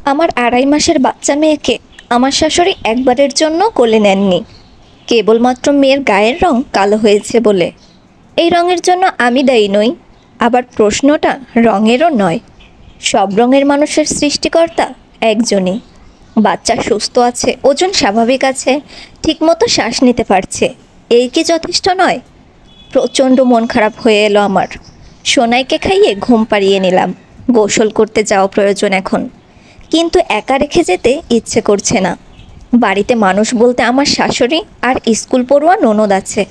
আমার ২.৫ মাসের বাচ্চা মেয়েকে আমার শাশুড়ি একবারের জন্য কোলে নেননি, কেবলমাত্র মেয়ের গায়ের রং কালো হয়েছে বলে। এই রঙের জন্য আমি দায়ী নই, আবার প্রশ্নটা রঙেরও নয়। সব রঙের মানুষের সৃষ্টিকর্তা একজনই। বাচ্চা সুস্থ আছে, ওজন স্বাভাবিক আছে, ঠিকমতো শ্বাস নিতে পারছে, এই কি যথেষ্ট নয়? প্রচণ্ড মন খারাপ হয়ে এলো আমার। সোনাইকে খাইয়ে ঘুম পাড়িয়ে নিলাম। গোসল করতে যাওয়া প্রয়োজন এখন, কিন্তু একা রেখে যেতে ইচ্ছে করছে না। বাড়িতে মানুষ বলতে আমার শাশুড়ি আর স্কুল পড়ুয়া ননদ আছে।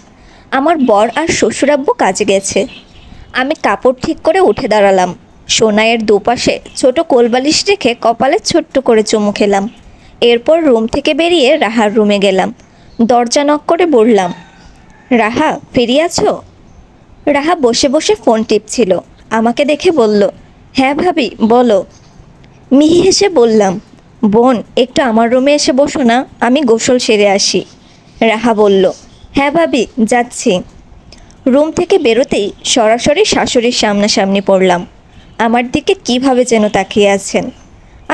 আমার বর আর শ্বশুরাব্বু কাজে গেছে। আমি কাপড় ঠিক করে উঠে দাঁড়ালাম। সোনাইয়ের দুপাশে ছোট কোলবালিশ রেখে কপালে ছোট্ট করে চুমু খেলাম। এরপর রুম থেকে বেরিয়ে রাহার রুমে গেলাম। দরজা নক করে বললাম, রাহা ফিরে আছো? রাহা বসে বসে ফোন টিপছিল। আমাকে দেখে বলল, হ্যাঁ ভাবি বলো। মিহি হেসে বললাম, বোন একটু আমার রুমে এসে বসো না, আমি গোসল সেরে আসি। রাহা বলল, হ্যাঁ ভাবি যাচ্ছি। রুম থেকে বেরোতেই সরাসরি শাশুড়ির সামনাসামনি পড়লাম। আমার দিকে কিভাবে যেন তাকিয়ে আছেন।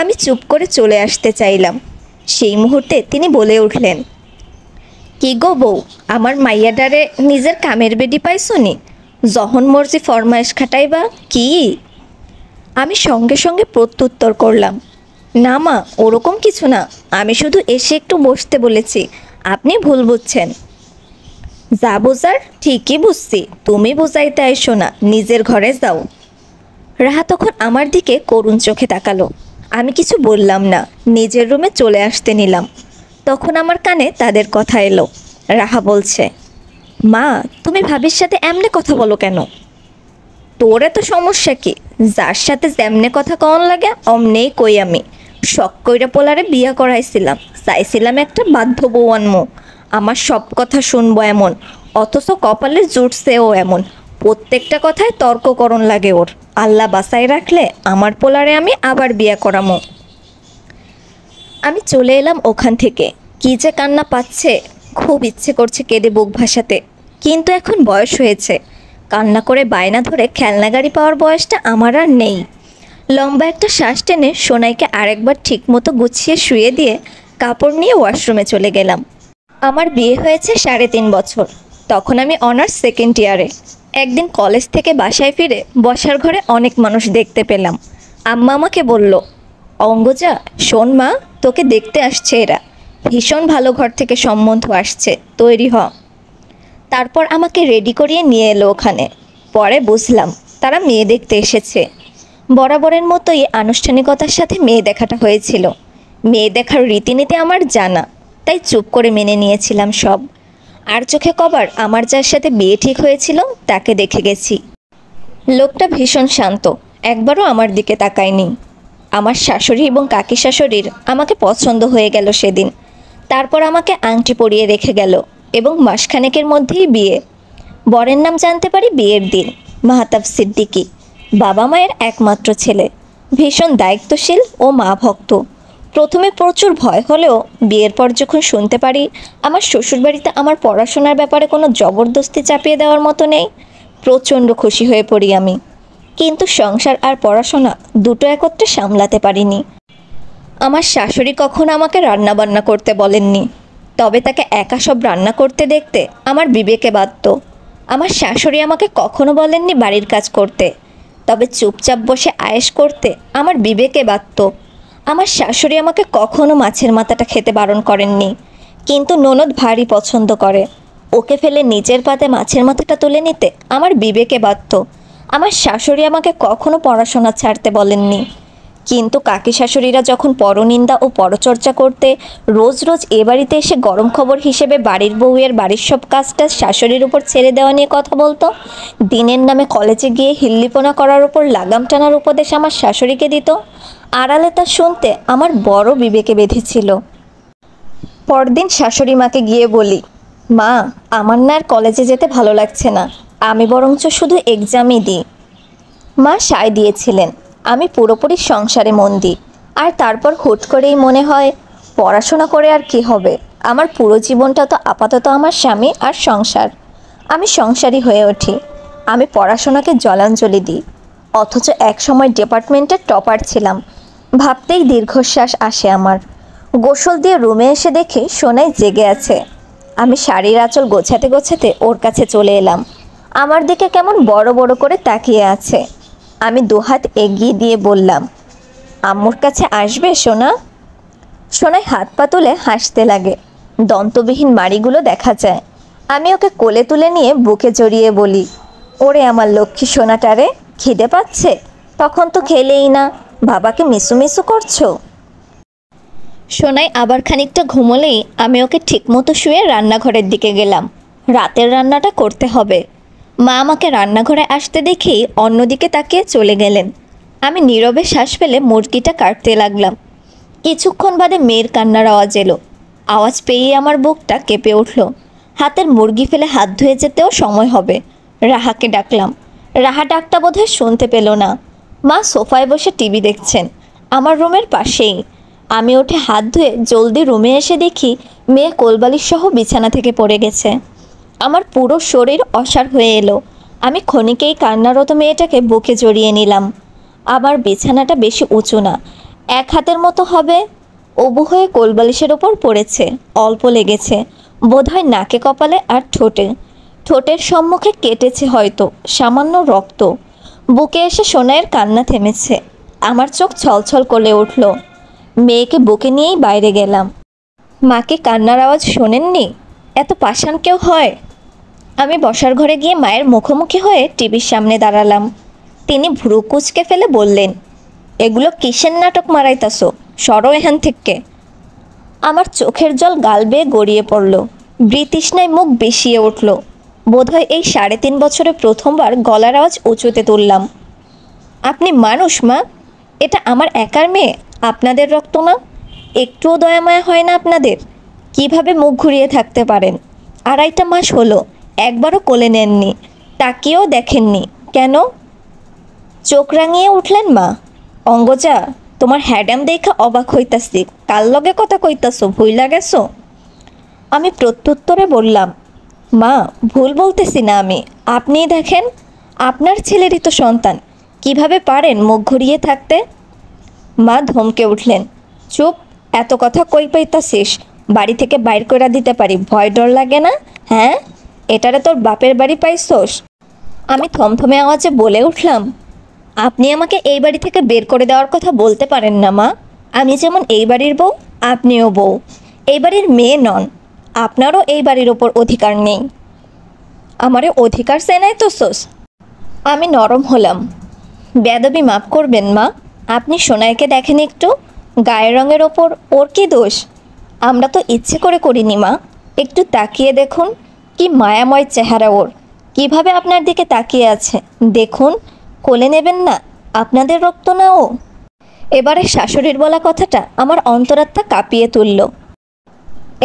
আমি চুপ করে চলে আসতে চাইলাম। সেই মুহূর্তে তিনি বলে উঠলেন, কি গো বউ, আমার মাইয়াডারে নিজের কামের বেডি পাইছনি? যখন মর্জি ফরমায়েশ খাটাইবা কি? আমি সঙ্গে সঙ্গে প্রত্যুত্তর করলাম, না মা ওরকম কিছু না, আমি শুধু এসে একটু বসতে বলেছি, আপনি ভুল বুঝছেন। যা বোঝার ঠিকই বুঝছি, তুমি বোঝাইতে আইসো না, নিজের ঘরে যাও। রাহা তখন আমার দিকে করুণ চোখে তাকালো। আমি কিছু বললাম না, নিজের রুমে চলে আসতে নিলাম। তখন আমার কানে তাদের কথা এলো। রাহা বলছে, মা তুমি ভাবির সাথে এমনি কথা বলো কেন? তোর এত সমস্যা কি? যার সাথে যেমনে কথা কন লাগে অমনেই কই আমি। শখ কইরা পোলারে বিয়া করাইছিলাম, চাইছিলাম একটা বাধ্য বউ আনমো, আমার সব কথা শুনবো এমন, অথচ কপালে জুটছেও এমন। প্রত্যেকটা কথায় তর্ককরণ লাগে ওর। আল্লাহ বাসায় রাখলে আমার পোলারে আমি আবার বিয়া করামো। আমি চলে এলাম ওখান থেকে। কি যে কান্না পাচ্ছে, খুব ইচ্ছে করছে কেঁদে বুক ভাসাতে, কিন্তু এখন বয়স হয়েছে। কান্না করে বায়না ধরে খেলনা গাড়ি পাওয়ার বয়সটা আমার আর নেই। লম্বা একটা শ্বাস টেনে সোনাইকে আরেকবার ঠিকমতো গুছিয়ে শুয়ে দিয়ে কাপড় নিয়ে ওয়াশরুমে চলে গেলাম। আমার বিয়ে হয়েছে 3.5 বছর। তখন আমি অনার্স সেকেন্ড ইয়ারে। একদিন কলেজ থেকে বাসায় ফিরে বসার ঘরে অনেক মানুষ দেখতে পেলাম। আম্মা আমাকে বলল, অঙ্গজা শোন মা, তোকে দেখতে আসছে এরা, ভীষণ ভালো ঘর থেকে সম্বন্ধ আসছে, তৈরি হ। তারপর আমাকে রেডি করিয়ে নিয়ে এলো ওখানে। পরে বুঝলাম তারা মেয়ে দেখতে এসেছে। বরাবরের মতোই আনুষ্ঠানিকতার সাথে মেয়ে দেখাটা হয়েছিল। মেয়ে দেখার রীতিনীতি আমার জানা, তাই চুপ করে মেনে নিয়েছিলাম সব। আর চোখে কবার আমার যার সাথে বিয়ে ঠিক হয়েছিল তাকে দেখে গেছি। লোকটা ভীষণ শান্ত, একবারও আমার দিকে তাকায়নি। আমার শাশুড়ি এবং কাকি শাশুড়ির আমাকে পছন্দ হয়ে গেল সেদিন। তারপর আমাকে আংটি পরিয়ে রেখে গেল এবং মাসখানেকের মধ্যেই বিয়ে। বরের নাম জানতে পারি বিয়ের দিন, মাহতাব সিদ্দিকী, বাবা মায়ের একমাত্র ছেলে, ভীষণ দায়িত্বশীল ও মা ভক্ত। প্রথমে প্রচুর ভয় হলেও বিয়ের পর যখন শুনতে পারি আমার শ্বশুরবাড়িতে আমার পড়াশোনার ব্যাপারে কোনো জবরদস্তি চাপিয়ে দেওয়ার মতো নেই, প্রচণ্ড খুশি হয়ে পড়ি আমি। কিন্তু সংসার আর পড়াশোনা দুটো একত্রে সামলাতে পারিনি। আমার শাশুড়ি কখনো আমাকে রান্নাবান্না করতে বলেননি, তবে তাকে একা সব রান্না করতে দেখতে আমার বিবেকে বাধত। আমার শাশুড়ি আমাকে কখনো বলেননি বাড়ির কাজ করতে, তবে চুপচাপ বসে আয়েশ করতে আমার বিবেকে বাধত। আমার শাশুড়ি আমাকে কখনো মাছের মাথাটা খেতে বারণ করেননি, কিন্তু ননদ ভারী পছন্দ করে, ওকে ফেলে নিজের পাতে মাছের মাথাটা তুলে নিতে আমার বিবেকে বাধত। আমার শাশুড়ি আমাকে কখনো পড়াশোনা ছাড়তে বলেননি, কিন্তু কাকি শাশুড়িরা যখন পরনিন্দা ও পরচর্চা করতে রোজ রোজ এ বাড়িতে এসে গরম খবর হিসেবে বাড়ির বউয়ের বাড়ির সব কাজটা শাশুড়ির উপর ছেড়ে দেওয়া নিয়ে কথা বলতো, দিনের নামে কলেজে গিয়ে হিল্লিপনা করার উপর লাগাম টানার উপদেশ আমার শাশুড়িকে দিত, আড়ালে তা শুনতে আমার বড় বিবেকে বেঁধেছিল। পরদিন শাশুড়ি মাকে গিয়ে বলি, মা আমার না আর কলেজে যেতে ভালো লাগছে না, আমি বরঞ্চ শুধু এক্সামই দিই। মা সায় দিয়েছিলেন, আমি পুরোপুরি সংসারে মন দিই। আর তারপর হুট করেই মনে হয়, পড়াশোনা করে আর কি হবে, আমার পুরো জীবনটা তো আপাতত আমার স্বামী আর সংসার। আমি সংসারী হয়ে উঠি, আমি পড়াশোনাকে জলাঞ্জলি দিই। অথচ এক সময় ডিপার্টমেন্টের টপার ছিলাম, ভাবতেই দীর্ঘশ্বাস আসে আমার। গোসল দিয়ে রুমে এসে দেখি সোনাই জেগে আছে। আমি শাড়ির আঁচল গোছাতে গোছাতে ওর কাছে চলে এলাম। আমার দিকে কেমন বড় বড় করে তাকিয়ে আছে। আমি দুহাত এগিয়ে দিয়ে বললাম, আম্মুর কাছে আসবে সোনা? সোনাই হাত পা তুলে হাসতে লাগে। দন্তবিহীন মাড়িগুলো দেখা যায়। আমি ওকে কোলে তুলে নিয়ে বুকে জড়িয়ে বলি, ওরে আমার লক্ষ্মী সোনাটারে, খিদে পাচ্ছে? তখন তো খেলেই না, বাবাকে মিসু মিসু করছো। সোনাই আবার খানিকটা ঘুমোলেই আমি ওকে ঠিকমতো শুয়ে রান্নাঘরের দিকে গেলাম। রাতের রান্নাটা করতে হবে। মা আমাকে রান্নাঘরে আসতে দেখেই অন্যদিকে তাকিয়ে চলে গেলেন। আমি নীরবে শ্বাস ফেলে মুরগিটা কাটতে লাগলাম। কিছুক্ষণ বাদে মেয়ের কান্নার আওয়াজ এলো। আওয়াজ পেয়েই আমার বুকটা কেঁপে উঠল। হাতের মুরগি ফেলে হাত ধুয়ে যেতেও সময় হবে। রাহাকে ডাকলাম। রাহা ডাকটা বোধহয় শুনতে পেল না। মা সোফায় বসে টিভি দেখছেন, আমার রুমের পাশেই। আমি উঠে হাত ধুয়ে জলদি রুমে এসে দেখি মেয়ে কোলবালিশ সহ বিছানা থেকে পড়ে গেছে। আমার পুরো শরীর অসাড় হয়ে এলো। আমি ক্ষণিকেই কান্নারত মেয়েটাকে বুকে জড়িয়ে নিলাম। আমার বিছানাটা বেশি উঁচু না, এক হাতের মতো হবে। অবু হয়ে কোলবালিশের ওপর পড়েছে, অল্প লেগেছে বোধহয় নাকে, কপালে আর ঠোঁটে। ঠোঁটের সম্মুখে কেটেছে হয়তো, সামান্য রক্ত। বুকে এসে সোনাইয়ের কান্না থেমেছে। আমার চোখ ছলছল করে উঠল। মেয়েকে বুকে নিয়েই বাইরে গেলাম। মাকে কান্নার আওয়াজ শোনেননি? এত পাষাণ কেউ হয়? আমি বসার ঘরে গিয়ে মায়ের মুখোমুখি হয়ে টিভির সামনে দাঁড়ালাম। তিনি ভ্রু কুঁচকে ফেলে বললেন, এগুলো কিসের নাটক মারাইতাছো? সরো এখান থেকে। আমার চোখের জল গাল বেয়ে গড়িয়ে পড়ল। বৃতৃষ্ণায় মুখ বেশিয়ে উঠল। বোধহয় এই 3.5 বছরে প্রথমবার গলার আওয়াজ উঁচুতে তুললাম। আপনি মানুষ মা? এটা আমার একার মেয়ে, আপনাদের রক্ত না? একটুও দয়ামায়া হয় না আপনাদের? কিভাবে মুখ ঘুরিয়ে থাকতে পারেন? 2.5 মাস হলো, একবারও কোলে নেননি, তাকিয়েও দেখেননি কেন? চোখ রাঙিয়ে উঠলেন মা। অঙ্গজা, তোমার হ্যাডাম দেখা অবাক হইতাছি, কার লগে কথা কইতাছো, ভুইলা গেছো? আমি প্রত্যুত্তরে বললাম, মা ভুল বলতেছি না আমি, আপনিই দেখেন, আপনার ছেলেরই তো সন্তান, কিভাবে পারেন মুখ ঘুরিয়ে থাকতে? মা ধমকে উঠলেন, চুপ, এত কথা কই পাইতাছিস? বাড়ি থেকে বাইর করে দিতে পারি, ভয় ডর লাগে না? হ্যাঁ, এটারে তোর বাপের বাড়ি পাইছোস? আমি থমথমে আওয়াজে বলে উঠলাম, আপনি আমাকে এই বাড়ি থেকে বের করে দেওয়ার কথা বলতে পারেন না মা। আমি যেমন এই বাড়ির বউ, আপনিও বউ, এই বাড়ির মেয়ে নন। আপনারও এই বাড়ির ওপর অধিকার নেই। আমারে অধিকার চেনাই তো সোস। আমি নরম হলাম। বেয়াদবি মাফ করবেন মা, আপনি সোনাইকে দেখেন একটু, গায়ের রঙের ওপর ওর কি দোষ? আমরা তো ইচ্ছে করে করিনি মা, একটু তাকিয়ে দেখুন, কি মায়াময় চেহারা ওর, কিভাবে আপনার দিকে তাকিয়ে আছে দেখুন। কোলে নেবেন না? আপনাদের রক্ত না ও? এবারে শাশুড়ির বলা কথাটা আমার অন্তরাত্মা কাঁপিয়ে তুলল।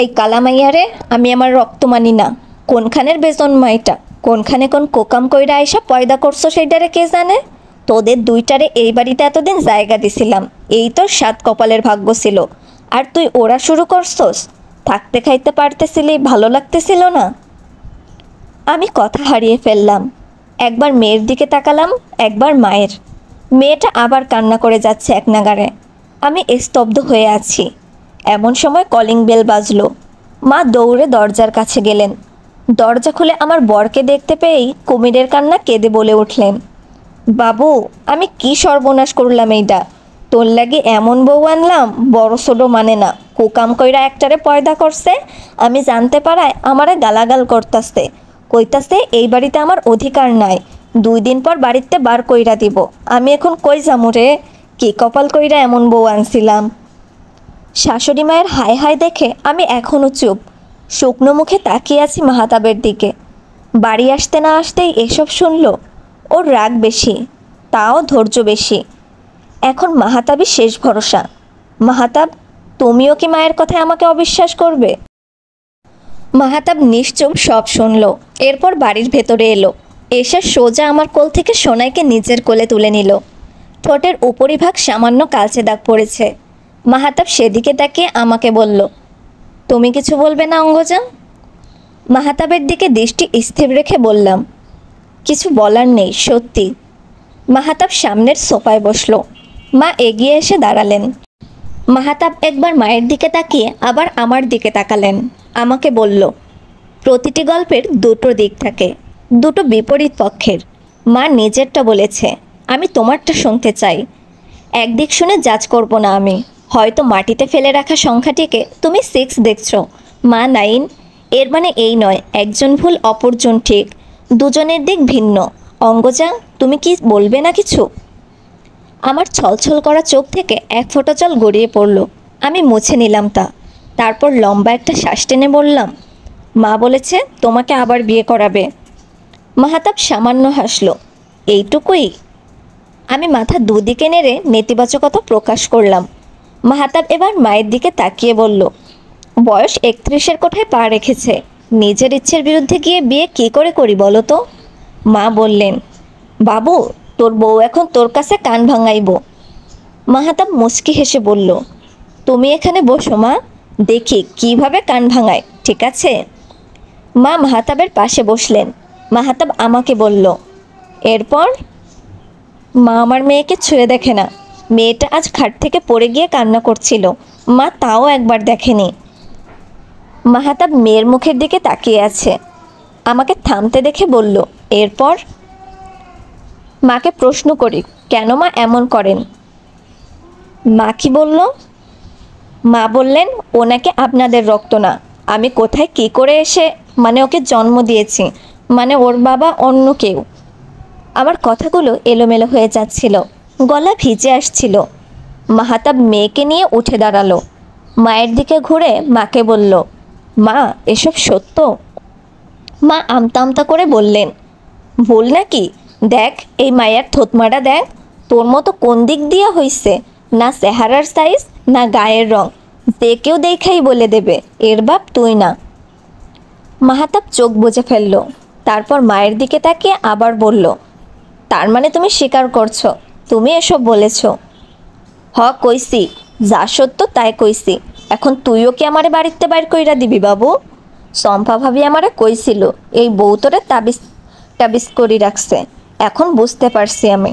এই কালামাইয়ারে আমি আমার রক্ত মানি না। কোনখানের বেজন মাইটা, কোনখানে কোন কোকাম কইরা আইসা পয়দা করছো সেইটারে কে জানে? তোদের দুইটারে এই বাড়িতে এতদিন জায়গা দিছিলাম, এই তোর 7 কপালের ভাগ্য ছিল। আর তুই ওরা শুরু করছস? থাকতে খাইতে পারতেছিলি, ভালো লাগতেছিল না? আমি কথা হারিয়ে ফেললাম। একবার মেয়ের দিকে তাকালাম, একবার মায়ের। মেয়েটা আবার কান্না করে যাচ্ছে এক নাগাড়ে। আমি স্তব্ধ হয়ে আছি। এমন সময় কলিং বেল বাজলো। মা দৌড়ে দরজার কাছে গেলেন। দরজা খুলে আমার বরকে দেখতে পেয়েই কুমিরের কান্না কেঁদে বলে উঠলেন, বাবু, আমি কি সর্বনাশ করলাম এইটা? তোর লাগি এমন বউ আনলাম, বড় ছোট মানে না, কুকাম কইরা একটারে পয়দা করছে। আমি জানতে পারায় আমারে গালাগাল করতাছে, কইতাছে এই বাড়িতে আমার অধিকার নাই, 2 দিন পর বাড়িতে বার কইরা দিব। আমি এখন কই যামু রে? কি কপাল কইরা এমন বউ আনছিলাম। শাশুড়ি মায়ের হাই হাই দেখে আমি এখনও চুপ, শুকনো মুখে তাকিয়ে আছি মাহাতাবের দিকে। বাড়ি আসতে না আসতেই এসব শুনল। ওর রাগ বেশি, তাও ধৈর্য বেশি। এখন মাহাতাবই শেষ ভরসা। মাহাতাব, তুমিও কি মায়ের কথায় আমাকে অবিশ্বাস করবে? মাহাতাব নিশ্চুপ সব শুনল। এরপর বাড়ির ভেতরে এলো। এসে সোজা আমার কোল থেকে সোনাইকে নিজের কোলে তুলে নিল। ঠোঁটের উপরিভাগ সামান্য কালচে দাগ পড়েছে। মাহাতাব সেদিকে তাকিয়ে আমাকে বলল, তুমি কিছু বলবে না অঙ্গজা? মাহাতাবের দিকে দৃষ্টি স্থির রেখে বললাম, কিছু বলার নেই সত্যি। মাহাতাব সামনের সোফায় বসলো। মা এগিয়ে এসে দাঁড়ালেন। মাহাতাব একবার মায়ের দিকে তাকিয়ে আবার আমার দিকে তাকালেন। আমাকে বলল, প্রতিটি গল্পের দুটো দিক থাকে, দুটো বিপরীত পক্ষের। মা নিজেরটা বলেছে, আমি তোমারটা শুনতে চাই। একদিক শুনে জাজ করব না আমি। হয়তো মাটিতে ফেলে রাখা সংখ্যাটিকে তুমি 6 দেখছো, মা 9। এর মানে এই নয় একজন ভুল অপরজন ঠিক, দুজনের দিক ভিন্ন। অঙ্গজা, তুমি কি বলবে না কিছু? আমার ছলছল করা চোখ থেকে এক ফোঁটা জল গড়িয়ে পড়ল। আমি মুছে নিলাম তা। তারপর লম্বা একটা শ্বাস টেনে বললাম, মা বলেছে তোমাকে আবার বিয়ে করাবে। মাহাতাব সামান্য হাসল। এইটুকুই? আমি মাথা দুদিকে নেড়ে নেতিবাচকতা প্রকাশ করলাম। মাহাতাব এবার মায়ের দিকে তাকিয়ে বলল, বয়স 31-এর কোঠায় পা রেখেছে, নিজের ইচ্ছের বিরুদ্ধে গিয়ে বিয়ে কী করে করি বলো তো? মা বললেন, বাবু, তোর বউ এখন তোর কাছে কান ভাঙাইব। মাহাতাব মুচকি হেসে বলল, তুমি এখানে বসো মা, দেখি কিভাবে কান ভাঙায়, ঠিক আছে? মা মাহাতাবের পাশে বসলেন। মাহাতাব আমাকে বলল, এরপর? মা আমার মেয়েকে ছুঁয়ে দেখে না। মেয়েটা আজ খাট থেকে পড়ে গিয়ে কান্না করছিল, মা তাও একবার দেখেনি। মাহাতাব মেয়ের মুখের দিকে তাকিয়ে আছে। আমাকে থামতে দেখে বলল, এরপর? মাকে প্রশ্ন করি, কেন মা এমন করেন? মা কি বলল? মা বললেন, ও নাকি আপনাদের রক্ত না। আমি কোথায় কি করে এসে, মানে ওকে জন্ম দিয়েছি, মানে ওর বাবা অন্য কেউ। আমার কথাগুলো এলোমেলো হয়ে যাচ্ছিল, গলা ভিজে আসছিল। মাহাতাব মেয়েকে নিয়ে উঠে দাঁড়ালো। মায়ের দিকে ঘুরে মাকে বলল, মা, এসব সত্য? মা আমতা আমতা করে বললেন, ভুল নাকি? দেখ এই মায়ের থতমাটা দেখ, তোর মতো কোন দিক দিয়া হইছে, না চেহারার সাইজ না গায়ের রং, যে কেউ দেখাই বলে দেবে এর বাপ তুই না। মাহাতাব চোখ বুজে ফেলল। তারপর মায়ের দিকে তাকিয়ে আবার বলল, তার মানে তুমি স্বীকার করছো তুমি এসব বলেছ? হ কইছি, যা সত্য তাই কইছি। এখন তুইও কি আমারে বাড়িতে বাইর কইরা দিবি বাবু? চম্পা ভাবি আমারে কইছিল এই বউ তোরে তাবিজ টাবিজ করি রাখছে, এখন বুঝতে পারছি আমি।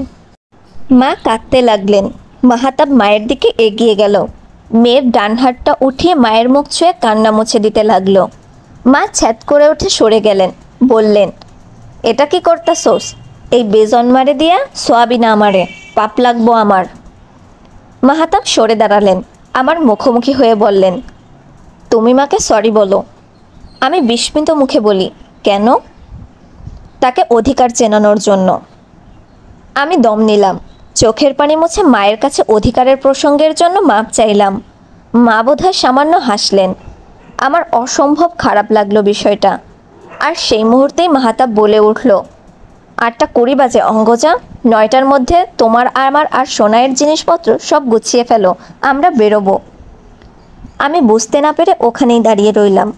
মা কাঁদতে লাগলেন। মাহাতাব মায়ের দিকে এগিয়ে গেল। মেয়ের ডান হাতটা উঠিয়ে মায়ের মুখ ছুঁয়ে কান্না মুছে দিতে লাগলো। মা ছ্যাদ করে উঠে সরে গেলেন। বললেন, এটা কি করতাছোস? এই বেজন্মারে দিয়া সোয়াবি না আমারে, পাপ লাগবো আমার। মাহাতাব সরে দাঁড়ালেন। আমার মুখোমুখি হয়ে বললেন, তুমি মাকে সরি বলো। আমি বিস্মিত মুখে বলি, কেন? তাকে অধিকার চেনানোর জন্য। আমি দম নিলাম। চোখের পানি মুছে মায়ের কাছে অধিকারের প্রসঙ্গের জন্য মাপ চাইলাম। মা বোধহয় সামান্য হাসলেন। আমার অসম্ভব খারাপ লাগলো বিষয়টা। আর সেই মুহূর্তেই মাহাতাব বলে উঠল, 8:20 বাজে অঙ্গজা, 9টার মধ্যে তোমার আমার আর সোনাইয়ের জিনিসপত্র সব গুছিয়ে ফেলো, আমরা বেরোবো। আমি বুঝতে না পেরে ওখানেই দাঁড়িয়ে রইলাম।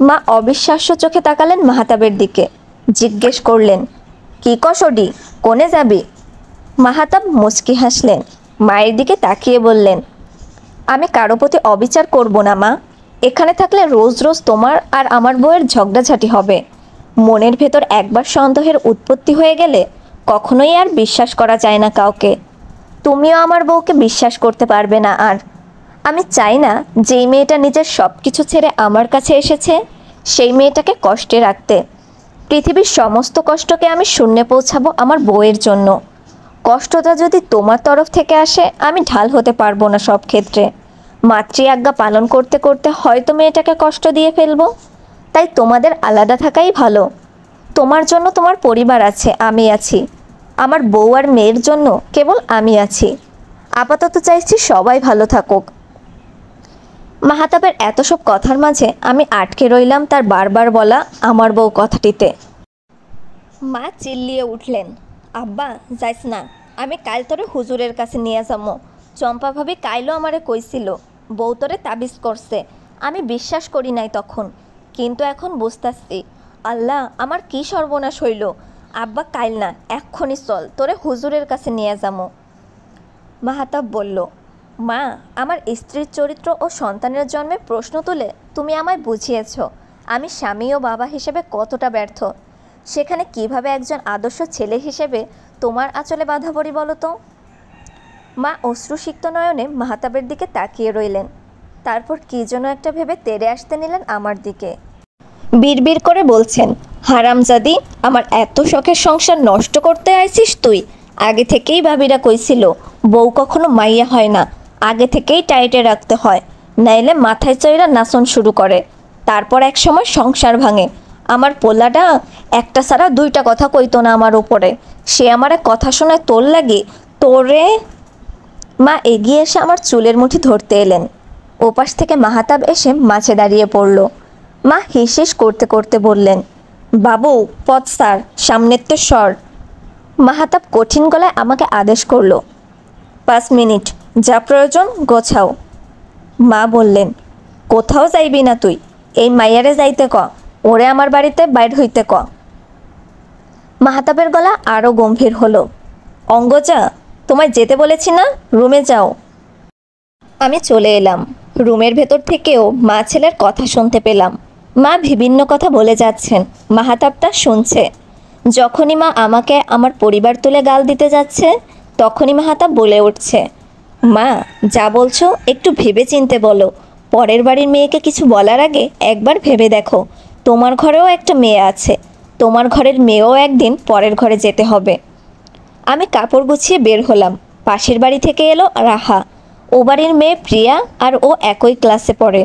মা অবিশ্বাস্য চোখে তাকালেন মাহাতাবের দিকে। জিজ্ঞেস করলেন, কি কসডি, কোনে যাবি? মাহাতাব মুচকি হাসলেন। মায়ের দিকে তাকিয়ে বললেন, আমি কারো প্রতি অবিচার করব না মা। এখানে থাকলে রোজ রোজ তোমার আর আমার বউয়ের ঝগড়াঝাটি হবে। মনের ভেতর একবার সন্দেহের উৎপত্তি হয়ে গেলে কখনোই আর বিশ্বাস করা যায় না কাউকে। তুমিও আমার বউকে বিশ্বাস করতে পারবে না আর। আমি চাই না যেই মেয়েটা নিজের সব কিছু ছেড়ে আমার কাছে এসেছে সেই মেয়েটাকে কষ্টে রাখতে। পৃথিবীর সমস্ত কষ্টকে আমি শূন্যে পৌঁছাবো আমার বউয়ের জন্য। কষ্টটা যদি তোমার তরফ থেকে আসে আমি ঢাল হতে পারবো না সব ক্ষেত্রে। মাতৃ আজ্ঞা পালন করতে করতে হয়তো মেয়েটাকে কষ্ট দিয়ে ফেলবো। তাই তোমাদের আলাদা থাকাই ভালো। তোমার জন্য তোমার পরিবার আছে, আমি আছি। আমার বউ আর মেয়ের জন্য কেবল আমি আছি। আপাতত চাইছি সবাই ভালো থাকুক। মাহাতাবের এত সব কথার মাঝে আমি আটকে রইলাম তার বারবার বলা আমার বউ কথাটিতে। মা চিল্লিয়ে উঠলেন, আব্বা যাইস না, আমি কাল তোরে হুজুরের কাছে নিয়ে যাবো। চম্পা ভাবি কাইলও আমারে কইছিল বউ তোরে তাবিজ করছে। আমি বিশ্বাস করি নাই তখন, কিন্তু এখন বুঝতাছি। আল্লাহ, আমার কি সর্বনাশ হইল। আব্বা কাইল না, এক্ষুনি চল, তোরে হুজুরের কাছে নিয়ে যাবো। মাহাতাব বলল, মা, আমার স্ত্রীর চরিত্র ও সন্তানের জন্মে প্রশ্ন তুলে তুমি আমায় বুঝিয়েছ আমি স্বামী ও বাবা হিসেবে কতটা ব্যর্থ। সেখানে কিভাবে একজন আদর্শ ছেলে হিসেবে তোমার আঁচলে বাঁধা পড়ি বলো তো? মা অশ্রুসিক্ত নয়নে মাহাতাবের দিকে তাকিয়ে রইলেন। তারপর কী যেন একটা ভেবে তেড়ে আসতে নিলেন আমার দিকে। বিড়বিড় করে বলছেন, হারামজাদি, আমার এত শখের সংসার নষ্ট করতে আইছিস তুই? আগে থেকেই ভাবিরা কইছিল বউ কখনো মাইয়া হয় না, আগে থেকেই টাইটে রাখতে হয়, নাইলে মাথায় চইরা নাচন শুরু করে, তারপর এক সময় সংসার ভাঙে। আমার পোলাটা একটা ছাড়া দুইটা কথা কইতো না আমার উপরে, সে আমারে কথা শোনায় তোর লাগি তোরে। মা এগিয়ে এসে আমার চুলের মুঠি ধরতে এলেন। ওপাশ থেকে মাহাতাব এসে মাঝে দাঁড়িয়ে পড়ল। মা হিসিস করতে করতে বললেন, বাবু পথ স্যার, সামনের তো সর। মাহাতাব কঠিন গলায় আমাকে আদেশ করলো, 5 মিনিট, যা প্রয়োজন গোছাও। মা বললেন, কোথাও যাইবি না তুই, এই মাইয়ারে যাইতে ক, ওরে আমার বাড়িতে বাইর হইতে ক। মাহাতাবের গলা আরও গম্ভীর হলো, অঙ্গজা, তোমায় যেতে বলেছি না, রুমে যাও। আমি চলে এলাম। রুমের ভেতর থেকেও মা ছেলের কথা শুনতে পেলাম। মা বিভিন্ন কথা বলে যাচ্ছেন, মাহাতাব তা শুনছে। যখনই মা আমাকে আমার পরিবার তুলে গাল দিতে যাচ্ছে, তখনই মাহাতাব বলে উঠছে, মা যা বলছো একটু ভেবে চিনতে বলো, পরের বাড়ির মেয়েকে কিছু বলার আগে একবার ভেবে দেখো, তোমার ঘরেও একটা মেয়ে আছে, তোমার ঘরের মেয়েও একদিন পরের ঘরে যেতে হবে। আমি কাপড় গুছিয়ে বের হলাম। পাশের বাড়ি থেকে এলো রাহা। ও বাড়ির মেয়ে প্রিয়া, আর ও একই ক্লাসে পড়ে,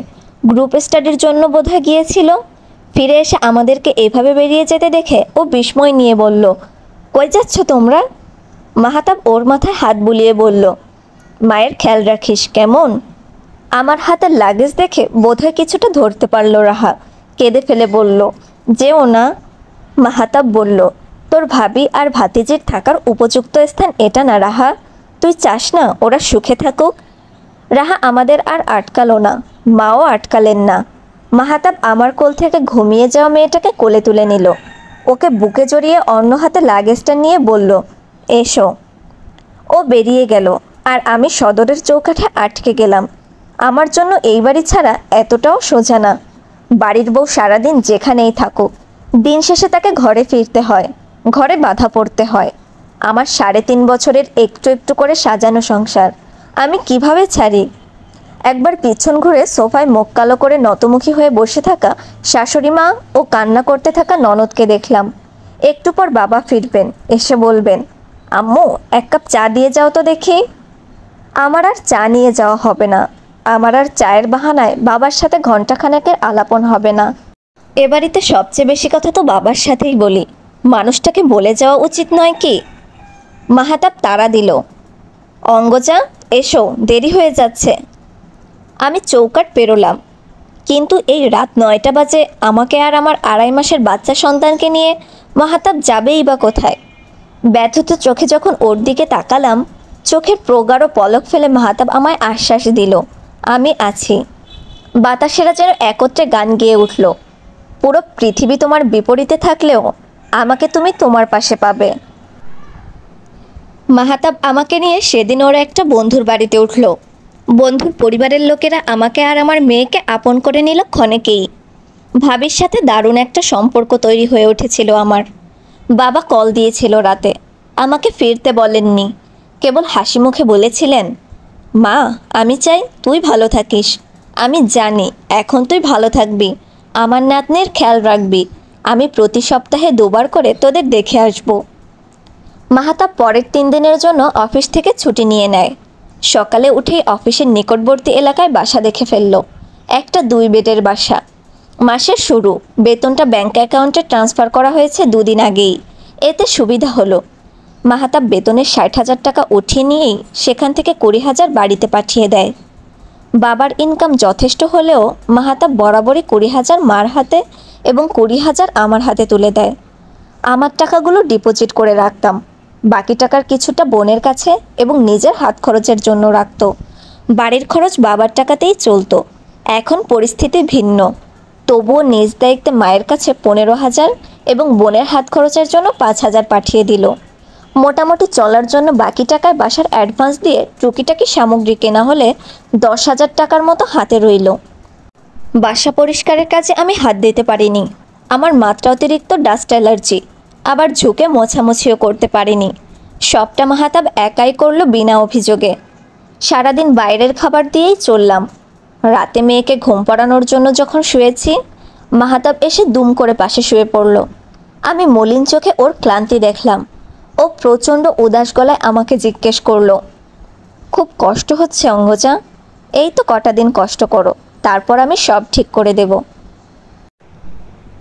গ্রুপ স্টাডির জন্য বোধহয় গিয়েছিল। ফিরে এসে আমাদেরকে এইভাবে বেরিয়ে যেতে দেখে ও বিস্ময় নিয়ে বলল, কই যাচ্ছ তোমরা? মাহাতাব ওর মাথায় হাত বুলিয়ে বলল, মায়ের খেয়াল রাখিস কেমন। আমার হাতের লাগেজ দেখে বোধহয় কিছুটা ধরতে পারল রাহা। কেঁদে ফেলে বলল, যেও না। মাহাতাব বলল, তোর ভাবি আর ভাতিজির থাকার উপযুক্ত স্থান এটা না রাহা, তুই চাস না ওরা সুখে থাকুক। রাহা আমাদের আর আটকালো না, মাও আটকালেন না। মাহাতাব আমার কোল থেকে ঘুমিয়ে যাওয়া মেয়েটাকে কোলে তুলে নিল। ওকে বুকে জড়িয়ে অন্য হাতে লাগেজটা নিয়ে বলল, এসো। ও বেরিয়ে গেল, আর আমি সদরের চৌকাঠে আটকে গেলাম। আমার জন্য এই বাড়ি ছাড়া এতটাও সোজা না। বাড়ির বউ সারাদিন যেখানেই থাকুক, দিন শেষে তাকে ঘরে ফিরতে হয়, ঘরে বাধা পড়তে হয়। আমার 3.5 বছরের একটু একটু করে সাজানো সংসার আমি কিভাবে ছাড়ি? একবার পিছন ঘুরে সোফায় মুখ কালো করে নতমুখী হয়ে বসে থাকা শাশুড়ি মা ও কান্না করতে থাকা ননদকে দেখলাম। একটু পর বাবা ফিরবেন, এসে বলবেন, আম্মু 1 কাপ চা দিয়ে যাও তো দেখি। আমার আর চা নিয়ে যাওয়া হবে না। আমার আর চায়ের বাহানায় বাবার সাথে ঘণ্টাখানেকের আলাপন হবে না। এ বাড়িতে সবচেয়ে বেশি কথা তো বাবার সাথেই বলি, মানুষটাকে বলে যাওয়া উচিত নয় কি? মাহাতাব তাড়া দিল, অঙ্গজা এসো, দেরি হয়ে যাচ্ছে। আমি চৌকাঠ পেরোলাম, কিন্তু এই রাত 9টা বাজে আমাকে আর আমার 2.5 মাসের বাচ্চা সন্তানকে নিয়ে মাহাতাব যাবেই বা কোথায়? ব্যথিত চোখে যখন ওর দিকে তাকালাম, চোখের প্রগাঢ় পলক ফেলে মাহাতাব আমায় আশ্বাস দিল, আমি আছি। বাতাসেরা যেন একত্রে গান গেয়ে উঠল, পুরো পৃথিবী তোমার বিপরীতে থাকলেও আমাকে তুমি তোমার পাশে পাবে। মাহাতাব আমাকে নিয়ে সেদিন ওর একটা বন্ধুর বাড়িতে উঠল। বন্ধুর পরিবারের লোকেরা আমাকে আর আমার মেয়েকে আপন করে নিল ক্ষণেকেই। ভাবির সাথে দারুণ একটা সম্পর্ক তৈরি হয়ে উঠেছিল আমার। বাবা কল দিয়েছিল রাতে, আমাকে ফিরতে বলেননি, কেবল হাসি মুখে বলেছিলেন, মা আমি চাই তুই ভালো থাকিস। আমি জানি এখন তুই ভালো থাকবি, আমার নাতনির খেয়াল রাখবি। আমি প্রতি সপ্তাহে 2 বার করে তোদের দেখে আসব। মাহাতাব পরের 3 দিনের জন্য অফিস থেকে ছুটি নিয়ে নেয়। সকালে উঠেই অফিসের নিকটবর্তী এলাকায় বাসা দেখে ফেলল, একটা 2 বেডের বাসা। মাসের শুরু, বেতনটা ব্যাংক অ্যাকাউন্টে ট্রান্সফার করা হয়েছে 2 দিন আগেই, এতে সুবিধা হলো। মাহাতাব বেতনের 60,000 টাকা উঠিয়ে নিয়েই সেখান থেকে 20,000 বাড়িতে পাঠিয়ে দেয়। বাবার ইনকাম যথেষ্ট হলেও মাহাতাব বরাবরই 20,000 মার হাতে এবং 20,000 আমার হাতে তুলে দেয়। আমার টাকাগুলো ডিপোজিট করে রাখতাম, বাকি টাকার কিছুটা বোনের কাছে এবং নিজের হাত খরচের জন্য রাখত। বাড়ির খরচ বাবার টাকাতেই চলতো। এখন পরিস্থিতি ভিন্ন, তবুও নিজ দায়িত্বে মায়ের কাছে 15,000 এবং বোনের হাত খরচের জন্য 5,000 পাঠিয়ে দিল। মোটামুটি চলার জন্য বাকি টাকায় বাসার অ্যাডভান্স দিয়ে টুকিটাকি সামগ্রী কেনা হলে 10,000 টাকার মতো হাতে রইল। বাসা পরিষ্কারের কাজে আমি হাত দিতে পারিনি, আমার মাত্রা অতিরিক্ত ডাস্ট অ্যালার্জি, আবার ঝুঁকে মোছামুছিও করতে পারিনি। সবটা মাহাতাব একাই করলো বিনা অভিযোগে। সারাদিন বাইরের খাবার দিয়েই চললাম। রাতে মেয়েকে ঘুম পাড়ানোর জন্য যখন শুয়েছি, মাহাতাব এসে দুম করে পাশে শুয়ে পড়ল। আমি মলিন চোখে ওর ক্লান্তি দেখলাম। ও প্রচণ্ড উদাস গলায় আমাকে জিজ্ঞেস করলো, খুব কষ্ট হচ্ছে অঙ্গজা? এই তো কটা দিন কষ্ট করো, তারপর আমি সব ঠিক করে দেব।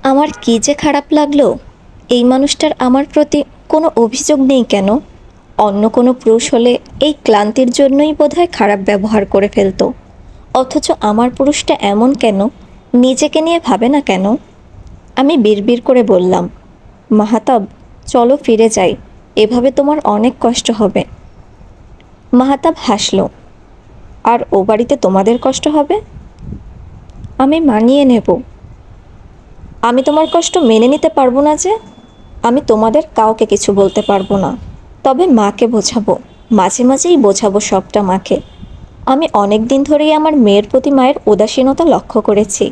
আমার কি যে খারাপ লাগলো। এই মানুষটার আমার প্রতি কোনো অভিযোগ নেই কেন? অন্য কোনো পুরুষ হলে এই ক্লান্তির জন্যই বোধহয় খারাপ ব্যবহার করে ফেলতো। অথচ আমার পুরুষটা এমন কেন? নিজেকে নিয়ে ভাবে না কেন? আমি বিড়বিড় করে বললাম, মাহাতাব চলো ফিরে যাই, এভাবে তোমার অনেক কষ্ট হবে। মাহাতাব হাসল, আর ও বাড়িতে তোমাদের কষ্ট হবে? আমি মানিয়ে নেব। আমি তোমার কষ্ট মেনে নিতে পারবো না যে। আমি তোমাদের কাউকে কিছু বলতে পারবো না, তবে মাকে বোঝাবো, মাঝে মাঝেই বোঝাবো সবটা মাকে। আমি অনেক দিন ধরেই আমার মেয়ের প্রতি মায়ের উদাসীনতা লক্ষ্য করেছি,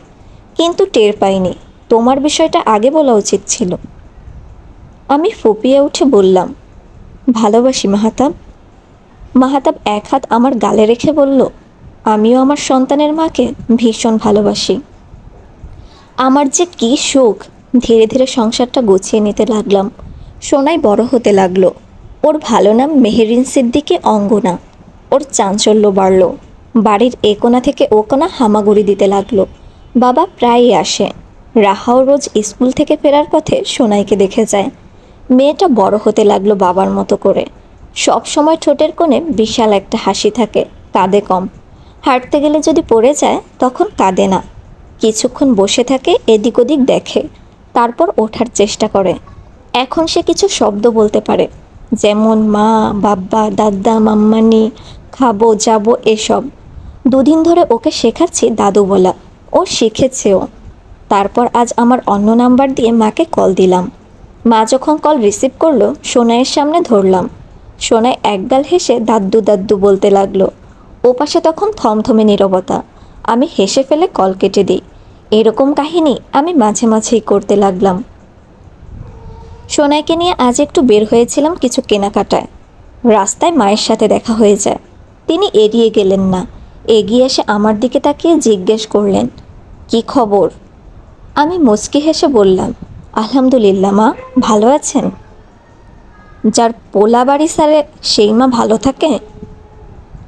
কিন্তু টের পাইনি। তোমার বিষয়টা আগে বলা উচিত ছিল। আমি ফুপিয়ে উঠে বললাম, ভালোবাসি মাহাতাব। মাহাতাব এক হাত আমার গালে রেখে বলল, আমিও আমার সন্তানের মাকে ভীষণ ভালোবাসি। আমার যে কী সুখ। ধীরে ধীরে সংসারটা গুছিয়ে নিতে লাগলাম। সোনাই বড় হতে লাগলো। ওর ভালো নাম মেহেরিন সিদ্দিকী অঙ্গনা। ওর চাঞ্চল্য বাড়ল। বাড়ির এ কোণা থেকে ও কোণা হামাগুড়ি দিতে লাগলো। বাবা প্রায়ই আসে। রাহাও রোজ স্কুল থেকে ফেরার পথে সোনাইকে দেখে যায়। মেয়েটা বড় হতে লাগলো বাবার মতো করে। সব সময় ঠোঁটের কোণে বিশাল একটা হাসি থাকে, কাঁদে কম। হাঁটতে গেলে যদি পড়ে যায় তখন কাঁদে না। কিছুক্ষণ বসে থাকে, এদিক ওদিক দেখে, তারপর ওঠার চেষ্টা করে। এখন সে কিছু শব্দ বলতে পারে, যেমন মা, বাব্বা, দাদা, মাম্মানি, খাবো, যাবো এসব। দুদিন ধরে ওকে শেখাচ্ছি দাদু বলা। ও শিখেছেও। তারপর আজ আমার অন্য নাম্বার দিয়ে মাকে কল দিলাম। মা যখন কল রিসিভ করলো, সোনাইয়ের সামনে ধরলাম। সোনাই একগাল হেসে দাদ্দু দাদ্দু বলতে লাগলো। ওপাশে তখন থমথমে নীরবতা। আমি হেসে ফেলে কল কেটে দিই। এরকম কাহিনী আমি মাঝে মাঝেই করতে লাগলাম। সোনাইকে নিয়ে আজ একটু বের হয়েছিলাম কিছু কেনাকাটায়। রাস্তায় মায়ের সাথে দেখা হয়ে যায়। তিনি এড়িয়ে গেলেন না, এগিয়ে এসে আমার দিকে তাকিয়ে জিজ্ঞেস করলেন, কি খবর? আমি মুচকি হেসে বললাম, আলহামদুলিল্লাহ মা, ভালো আছেন? যার পোলা বাড়ি সারে সেই মা ভালো থাকে?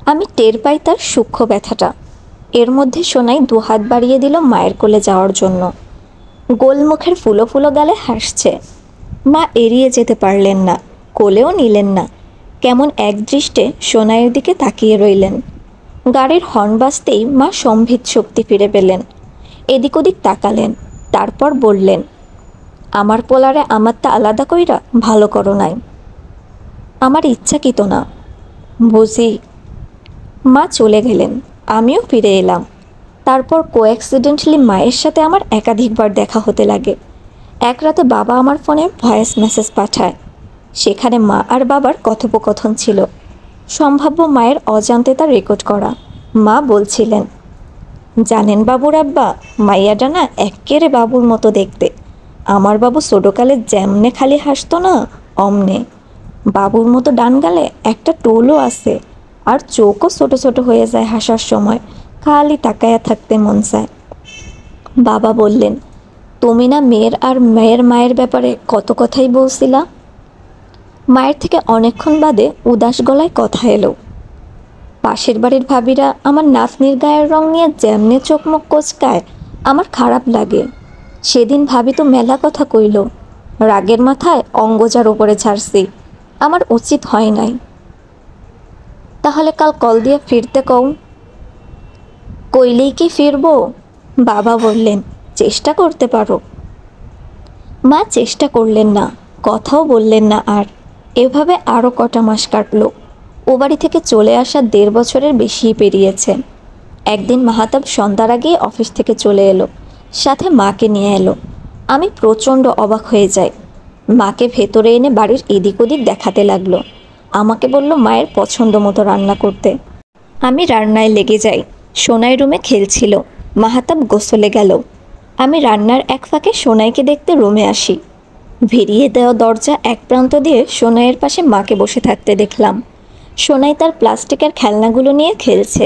আমি টের পাই তার সূক্ষ্ম ব্যথাটা। এর মধ্যে সোনাই দুহাত বাড়িয়ে দিল মায়ের কোলে যাওয়ার জন্য। গোলমুখের ফুলো ফুলো গালে হাসছে। মা এড়িয়ে যেতে পারলেন না, কোলেও নিলেন না। কেমন একদৃষ্টে সোনাইয়ের দিকে তাকিয়ে রইলেন। গাড়ির হর্ন বাজতেই মা সম্ভিত শক্তি ফিরে পেলেন। এদিক ওদিক তাকালেন, তারপর বললেন, আমার পোলারে আমারটা আলাদা কইরা ভালো করো নাই। আমার ইচ্ছাকৃত না। বুঝি। মা চলে গেলেন, আমিও ফিরে এলাম। তারপর কোঅ্যাক্সিডেন্টালি মায়ের সাথে আমার একাধিকবার দেখা হতে লাগে। এক রাতে বাবা আমার ফোনে ভয়েস মেসেজ পাঠায়। সেখানে মা আর বাবার কথোপকথন ছিল, সম্ভাব্য মায়ের অজান্তে তা রেকর্ড করা। মা বলছিলেন, জানেন বাবুর আব্বা, মাইয়াটা না এক্কেরে বাবুর মতো দেখতে। আমার বাবু ছোটোকালে যেমনে খালি হাসতো না, অমনে। বাবুর মতো ডান গালে একটা টোলও আছে, আর চোখও ছোট ছোট হয়ে যায় হাসার সময়, খালি তাকায়া থাকতে মন চায়। বাবা বললেন, তুমি না মেয়ের আর মেয়ের মায়ের ব্যাপারে কত কথাই বলছিলা। মায়ের থেকে অনেকক্ষণ বাদে উদাস গলায় কথা এলো, পাশের বাড়ির ভাবিরা আমার নাতনির গায়ের রং নিয়ে যেমনে চোখ মুখ কোচকায়, আমার খারাপ লাগে। সেদিন ভাবি তো মেলা কথা কইল, রাগের মাথায় অঙ্গজার ওপরে ছাড়ছি। আমার উচিত হয় নাই। তাহলে কাল কল দিয়ে ফিরতে কও। কইলেই কি ফিরবো? বাবা বললেন, চেষ্টা করতে পারো। মা চেষ্টা করলেন না, কথাও বললেন না। আর এভাবে আরও কটা মাস কাটলো। ও বাড়ি থেকে চলে আসা 1.5 বছরের বেশিই পেরিয়েছে। একদিন মাহাতাব সন্ধ্যার আগেই অফিস থেকে চলে এলো, সাথে মাকে নিয়ে এলো। আমি প্রচণ্ড অবাক হয়ে যাই। মাকে ভেতরে এনে বাড়ির এদিক ওদিক দেখাতে লাগলো। আমাকে বলল মায়ের পছন্দ মতো রান্না করতে। আমি রান্নায় লেগে যাই। সোনাই রুমে খেলছিল, মাহাতাব গোসলে গেল। আমি রান্নার এক ফাঁকে সোনাইকে দেখতে রুমে আসি। ভিড়িয়ে দেওয়া দরজা এক প্রান্ত দিয়ে সোনাইয়ের পাশে মাকে বসে থাকতে দেখলাম। সোনাই তার প্লাস্টিকের খেলনাগুলো নিয়ে খেলছে,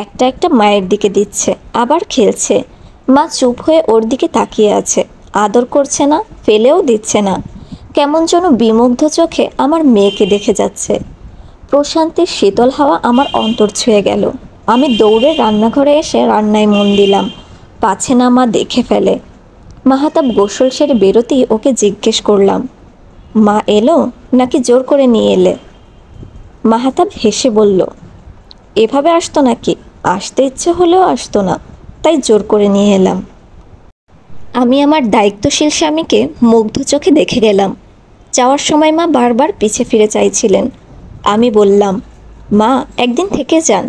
একটা একটা মায়ের দিকে দিচ্ছে, আবার খেলছে। মা চুপ হয়ে ওর দিকে তাকিয়ে আছে, আদর করছে না, ফেলেও দিচ্ছে না, কেমন যেন বিমুগ্ধ চোখে আমার মেয়েকে দেখে যাচ্ছে। প্রশান্তির শীতল হাওয়া আমার অন্তর ছুঁয়ে গেল। আমি দৌড়ে রান্নাঘরে এসে রান্নায় মন দিলাম, পাছে না মা দেখে ফেলে। মাহাতাব গোসল সেরে বেরোতেই ওকে জিজ্ঞেস করলাম, মা এলো নাকি জোর করে নিয়ে এলে? মাহাতাব হেসে বলল, এভাবে আসতো নাকি? আসতে ইচ্ছে হলেও আসতো না, তাই জোর করে নিয়ে এলাম। আমি আমার দায়িত্বশীল স্বামীকে মুগ্ধ চোখে দেখে গেলাম। যাওয়ার সময় মা বারবার পিছে ফিরে চাইছিলেন। আমি বললাম, মা একদিন থেকে যান।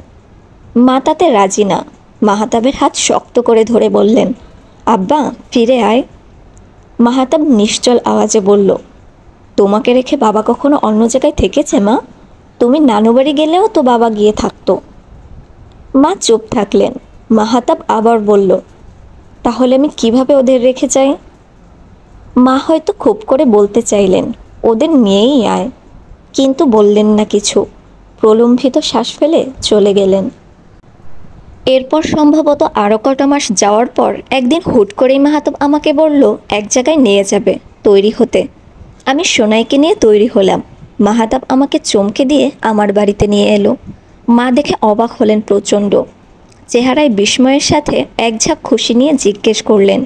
মা তাতে রাজি না। মাহাতাবের হাত শক্ত করে ধরে বললেন, আব্বা ফিরে আয়। মাহাতাব নিশ্চল আওয়াজে বলল, তোমাকে রেখে বাবা কখনো অন্য জায়গায় থেকেছে মা? তুমি নানু বাড়ি গেলেও তো বাবা গিয়ে থাকতো। মা চুপ থাকলেন। মাহাতাব আবার বলল, তাহলে আমি কিভাবে ওদের রেখে যাই? মা হয়তো খুব করে বলতে চাইলেন, ওদের নিয়েই আয়, কিন্তু বললেন না কিছু। প্রলম্বিত শ্বাস ফেলে চলে গেলেন। এরপর সম্ভবত আরও কটা মাস যাওয়ার পর একদিন হুট করেই মাহাতাব আমাকে বলল এক জায়গায় নিয়ে যাবে, তৈরি হতে। আমি সোনাইকে নিয়ে তৈরি হলাম। মাহাতাব আমাকে চমকে দিয়ে আমার বাড়িতে নিয়ে এলো। মা দেখে অবাক হলেন প্রচণ্ড। চেহারায় বিস্ময়ের সাথে এক ঝাঁক খুশি নিয়ে জিজ্ঞেস করলেন,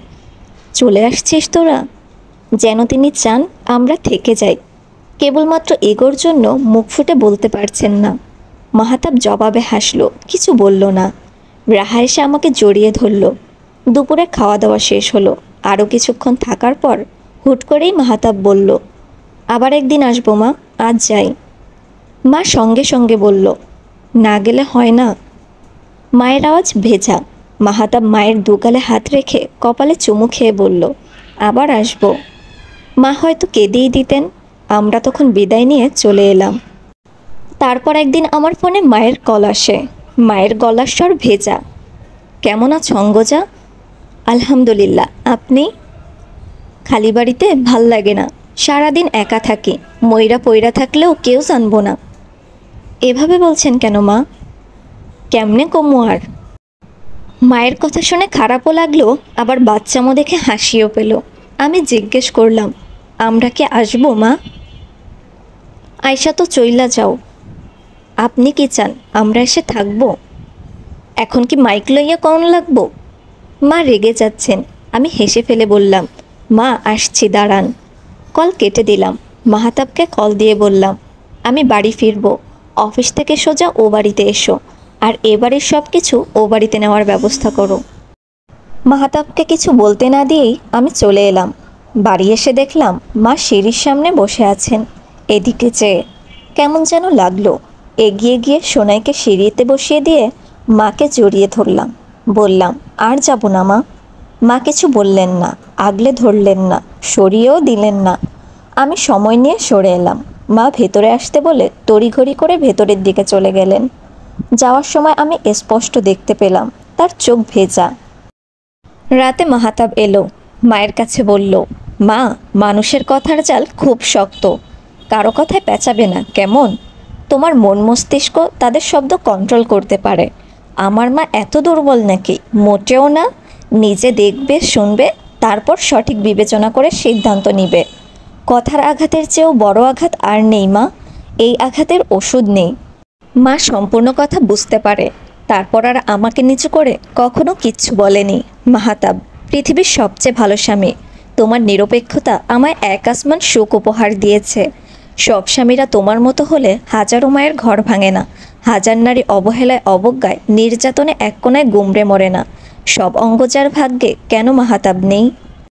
চলে আসছিস তোরা? যেন তিনি চান আমরা থেকে যাই। কেবলমাত্র এগোর জন্য মুখ ফুটে বলতে পারছেন না। মাহাতাব জবাবে হাসলো, কিছু বলল না। রাহা এসে আমাকে জড়িয়ে ধরল। দুপুরে খাওয়া দাওয়া শেষ হলো। আরও কিছুক্ষণ থাকার পর হুট করেই মাহাতাব বলল, আবার একদিন আসবো মা, আজ যাই। মা সঙ্গে সঙ্গে বলল, না গেলে হয় না। মায়ের আওয়াজ ভেজা। মাহাতাব মায়ের দুগালে হাত রেখে কপালে চুমু খেয়ে বলল, আবার আসবো। মা হয়তো কেঁদেই দিতেন। আমরা তখন বিদায় নিয়ে চলে এলাম। তারপর একদিন আমার ফোনে মায়ের কল আসে। মায়ের গলার স্বর ভেজা। কেমন আছো অঙ্গজা? আলহামদুলিল্লাহ, আপনি? খালি বাড়িতে ভাল লাগে না, সারাদিন একা থাকি, ময়রা পয়রা থাকলেও কেউ জানবো না। এভাবে বলছেন কেন মা? কেমনে কমু আর। মায়ের কথা শুনে খারাপও লাগলো, আবার বাচ্চামো দেখে হাসিও পেল। আমি জিজ্ঞেস করলাম, আমরা কি আসবো মা? আয়শা তো চইলা যাও। আপনি কি চান আমরা এসে থাকবো? এখন কি মাইক লইয়া কন লাগবো? মা রেগে যাচ্ছেন। আমি হেসে ফেলে বললাম, মা আসছি দাঁড়ান। কল কেটে দিলাম। মাহাতাবকে কল দিয়ে বললাম, আমি বাড়ি ফিরবো। অফিস থেকে সোজা ও বাড়িতে এসো, আর এ বাড়ির সব কিছু ও বাড়িতে নেওয়ার ব্যবস্থা করো। মাহাতাবকে কিছু বলতে না দিয়েই আমি চলে এলাম। বাড়ি এসে দেখলাম মা সিঁড়ির সামনে বসে আছেন। এদিকে চেয়ে কেমন যেন লাগলো। এগিয়ে গিয়ে সোনাইকে সিঁড়িতে বসিয়ে দিয়ে মাকে জড়িয়ে ধরলাম। বললাম, আর যাব না মা। মা কিছু বললেন না, আগলে ধরলেন না, সরিয়েও দিলেন না। আমি সময় নিয়ে সরে এলাম। মা ভেতরে আসতে বলে তড়িঘড়ি করে ভেতরের দিকে চলে গেলেন। যাওয়ার সময় আমি স্পষ্ট দেখতে পেলাম তার চোখ ভেজা। রাতে মাহাতাব এলো। মায়ের কাছে বলল, মা, মানুষের কথার জাল খুব শক্ত, কারো কথায় পেঁচাবে না কেমন? তোমার মন মস্তিষ্ক তাদের শব্দ কন্ট্রোল করতে পারে। আমার মা এত দুর্বল নাকি? মোটেও না। নিজে দেখবে, শুনবে, তারপর সঠিক বিবেচনা করে সিদ্ধান্ত নিবে। কথার আঘাতের চেয়েও বড় আঘাত আর নেই মা। এই আঘাতের ওষুধ নেই। মা সম্পূর্ণ কথা বুঝতে পারে, তারপর আর আমাকে নিচু করে কখনো কিচ্ছু বলেনি। মাহাতাব পৃথিবীর সবচেয়ে ভালো স্বামী। তোমার নিরপেক্ষতা আমায় এক আসমান সুখ উপহার দিয়েছে। সব স্বামীরা তোমার মতো হলে হাজারো মায়ের ঘর ভাঙে না, হাজার নারী অবহেলায় অবজ্ঞায় নির্যাতনে এক কোনায় গুমড়ে মরে না। সব অঙ্গজার ভাগ্যে কেন মাহাতাব নেই?